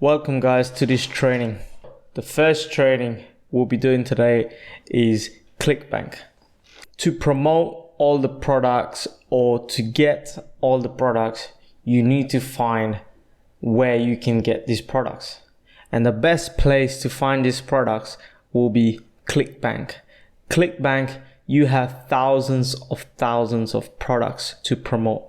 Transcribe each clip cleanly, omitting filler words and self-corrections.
Welcome guys to this training. The first training we'll be doing today is ClickBank. To promote all the products or to get all the products, you need to find where you can get these products. And the best place to find these products will be ClickBank. ClickBank, you have thousands of products to promote.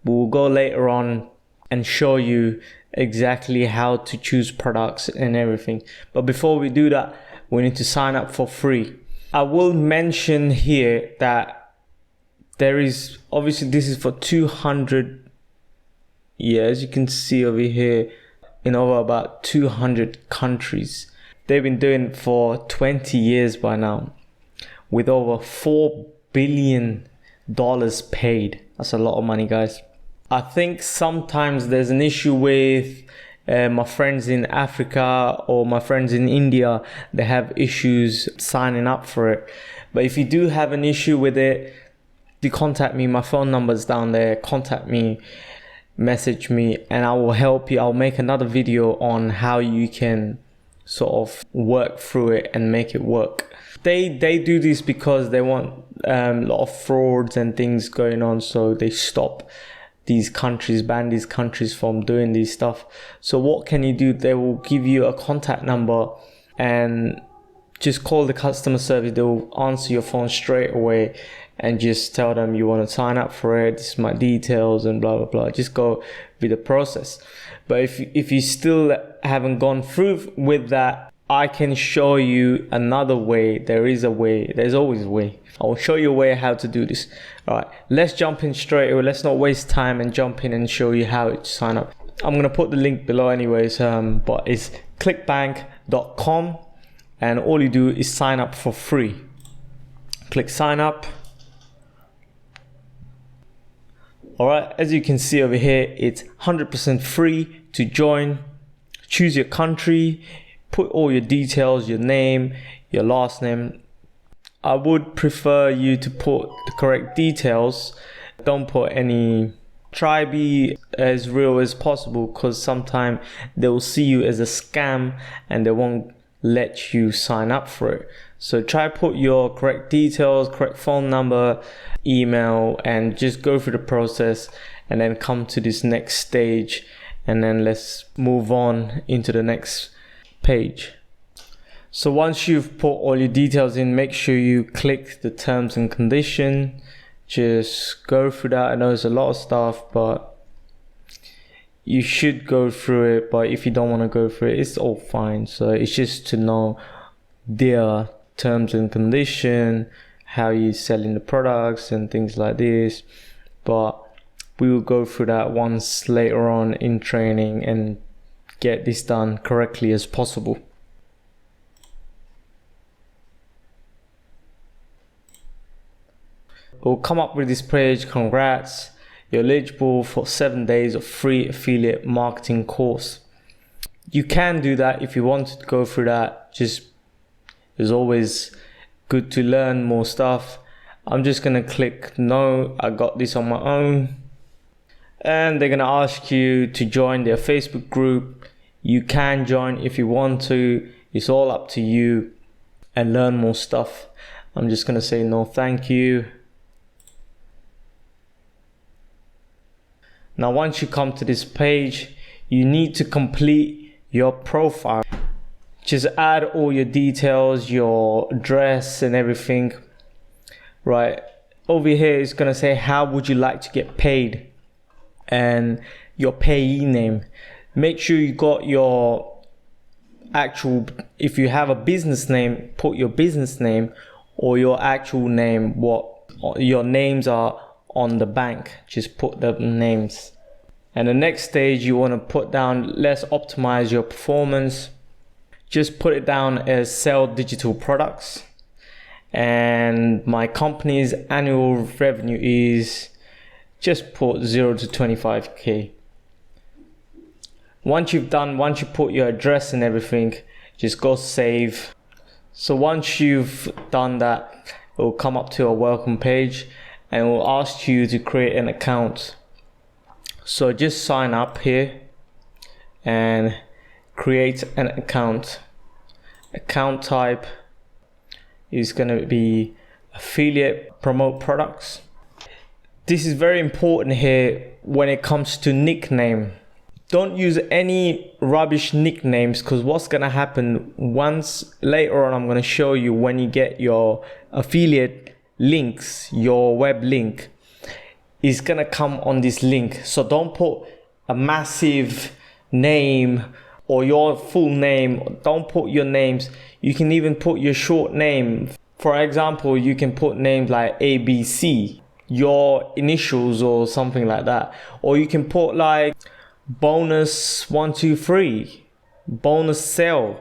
We'll go later on and show you exactly how to choose products and everything. But before we do that, we need to sign up for free. I will mention here that there is, obviously this is for 200, as you can see over here, in over about 200 countries. They've been doing it for 20 years by now, with over $4 billion paid. That's a lot of money, guys. I think sometimes there's an issue with my friends in Africa or my friends in India. They have issues signing up for it. But if you do have an issue with it, do contact me. My phone number's down there. Contact me, message me, and I will help you. I'll make another video on how you can sort of work through it and make it work. They do this because they want a lot of frauds and things going on, so they stop these countries, ban these countries from doing these stuff. So what can you do? They will give you a contact number and just call the customer service. They will answer your phone straight away and just tell them you want to sign up for it. This is my details and blah blah blah. Just go with the process. But if you still haven't gone through with that, I can show you another way. There is a way. There's always a way. I will show you a way how to do this. All right, let's jump in straight away. Let's not waste time and jump in and show you how to sign up. I'm gonna put the link below anyways, but it's clickbank.com, and all you do is sign up for free. Click sign up. All right, as you can see over here, it's 100% free to join. Choose your country, put all your details, your name, your last name. I would prefer you to put the correct details. Don't put any. Try be as real as possible, because sometimes they will see you as a scam and they won't let you sign up for it. So try put your correct details, correct phone number, email, and just go through the process and then come to this next stage, and then let's move on into the next page. So once you've put all your details in, make sure you click the terms and condition. Just go through that. I know it's a lot of stuff, but you should go through it. But if you don't want to go through it, it's all fine. So it's just to know their terms and condition, how you're selling the products and things like this. But we will go through that once later on in training and get this done correctly as possible. We'll come up with this page. Congrats, you're eligible for 7 days of free affiliate marketing course. You can do that if you want to go through that. Just, it's always good to learn more stuff. I'm just gonna click no, I got this on my own. And they're gonna ask you to join their Facebook group. You can join if you want to. It's all up to you, and learn more stuff. I'm just gonna say no thank you. Now once you come to this page, you need to complete your profile. Just add all your details, your address and everything. Right, over here it's gonna say how would you like to get paid, and your payee name. Make sure you got your actual, if you have a business name, put your business name or your actual name, what your names are on the bank. Just put the names. And the next stage, you want to put down, let's optimize your performance. Just put it down as sell digital products. And my company's annual revenue is, just put 0 to 25k. Once you put your address and everything, just go save. So once you've done that, it will come up to a welcome page and it will ask you to create an account. So just sign up here and create an account. Account type is going to be affiliate, promote products. This is very important here when it comes to nickname. Don't use any rubbish nicknames, because what's going to happen once later on, I'm going to show you when you get your affiliate links, your web link is going to come on this link. So don't put a massive name or your full name. Don't put your names. You can even put your short name. For example, you can put names like ABC, your initials or something like that. Or you can put like bonus 123, bonus sale.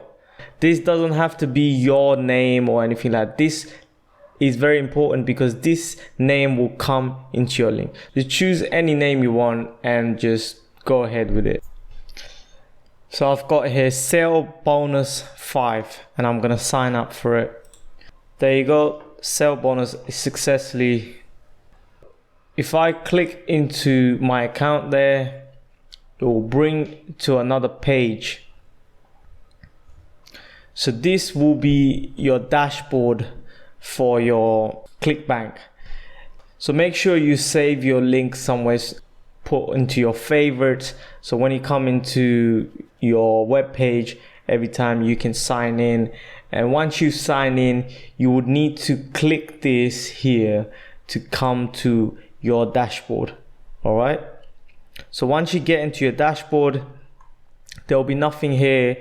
This doesn't have to be your name or anything like that. This is very important because this name will come into your link. Just choose any name you want and just go ahead with it. So I've got here sale bonus 5 and I'm gonna sign up for it. There you go, sale bonus is successfully. If I click into my account there, it will bring to another page. So this will be your dashboard for your ClickBank. So make sure you save your link somewhere, put into your favorites. So when you come into your web page, every time you can sign in. And once you sign in, you would need to click this here to come to your dashboard. All right. So once you get into your dashboard, there will be nothing here.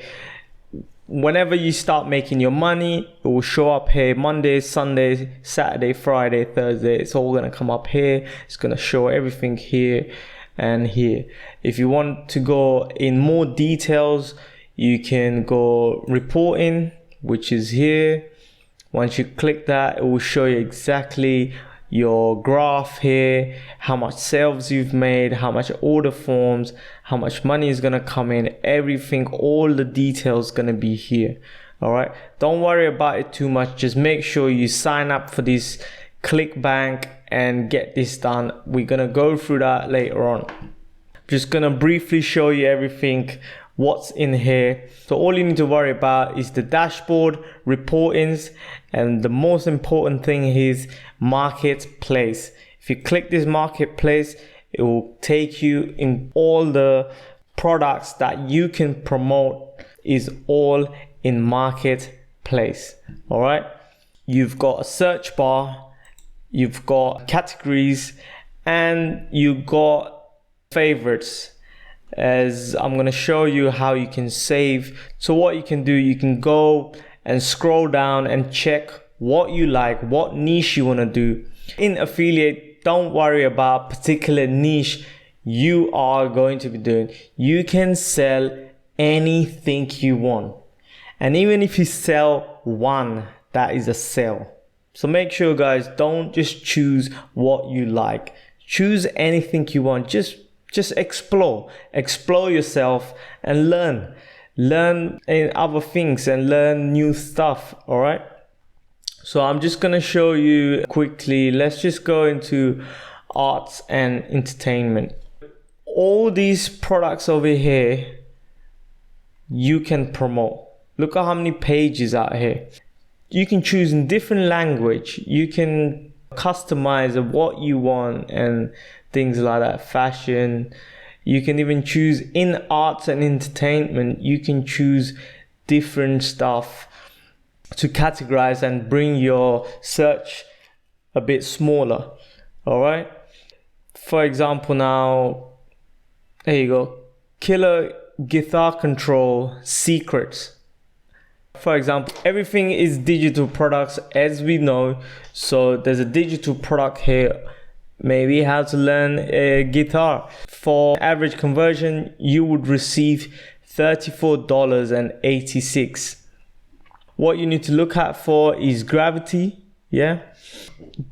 Whenever you start making your money, it will show up here. Monday, Sunday, Saturday, Friday, Thursday. It's all going to come up here. It's going to show everything here and here. If you want to go in more details, you can go reporting, which is here. Once you click that, it will show you exactly your graph here, how much sales you've made, how much order forms, how much money is going to come in, everything, all the details going to be here. All right, don't worry about it too much. Just make sure you sign up for this ClickBank and get this done. We're going to go through that later on. Just going to briefly show you everything, what's in here. So all you need to worry about is the dashboard, reportings, and the most important thing is marketplace. If you click this marketplace, it will take you in all the products that you can promote is all in marketplace. All right, you've got a search bar, you've got categories, and you got favorites. As I'm going to show you how you can save. So what you can do, you can go and scroll down and check what you like, what niche you want to do. In affiliate, don't worry about particular niche you are going to be doing. You can sell anything you want. And even if you sell one, that is a sale. So make sure, guys, don't just choose what you like. Choose anything you want. Just explore yourself and learn in other things and learn new stuff. All right. So I'm just going to show you quickly. Let's just go into arts and entertainment. All these products over here, you can promote. Look at how many pages out here. You can choose in different language. You can customize what you want and things like that. Fashion. You can even choose in arts and entertainment. You can choose different stuff to categorize and bring your search a bit smaller. All right. For example, now, there you go. Killer guitar control secrets. For example, everything is digital products, as we know. So there's a digital product here. Maybe how to learn a guitar. For average conversion, you would receive $34.86. What you need to look at for is gravity. Yeah.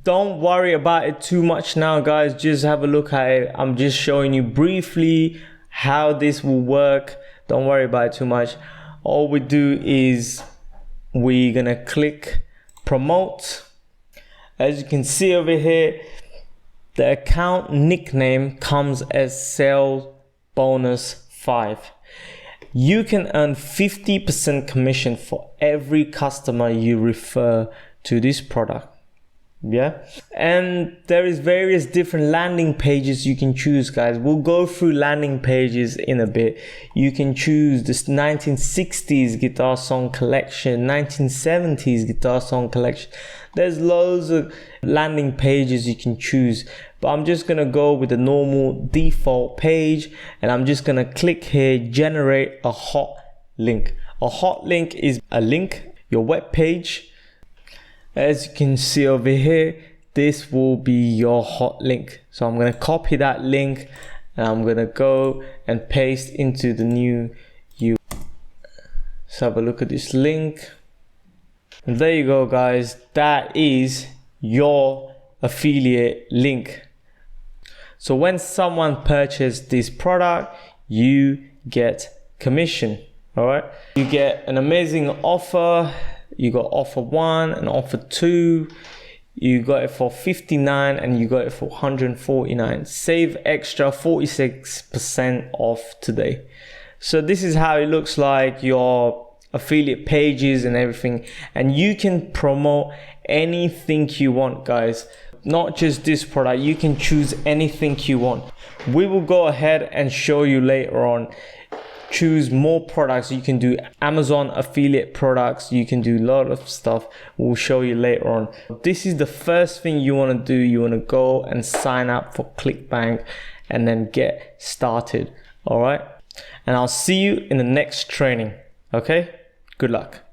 Don't worry about it too much now, guys. Just have a look at it. I'm just showing you briefly how this will work. Don't worry about it too much. All we do is we're gonna click promote. As you can see over here, the account nickname comes as sale bonus 5. you can earn 50% commission for every customer you refer to this product. Yeah, and there is various different landing pages you can choose, guys. We'll go through landing pages in a bit. You can choose this 1960s guitar song collection, 1970s guitar song collection. There's loads of landing pages you can choose, but I'm just gonna go with the normal default page, and I'm just gonna click here, generate a hot link. A hot link is a link, your web page. As you can see over here, this will be your hot link. So I'm going to copy that link and I'm going to go and paste into the new URL. Let's have a look at this link. And there you go, guys. That is your affiliate link. So when someone purchases this product, you get commission. All right. You get an amazing offer. You got offer 1 and offer 2. You got it for 59 and you got it for 149. Save extra 46% off today. So this is how it looks like, your affiliate pages and everything. And you can promote anything you want, guys. Not just this product, you can choose anything you want. We will go ahead and show you later on. Choose more products. You can do Amazon affiliate products. You can do a lot of stuff. We'll show you later on. This is the first thing you want to do. You want to go and sign up for ClickBank and then get started. All right. And I'll see you in the next training. Okay. Good luck.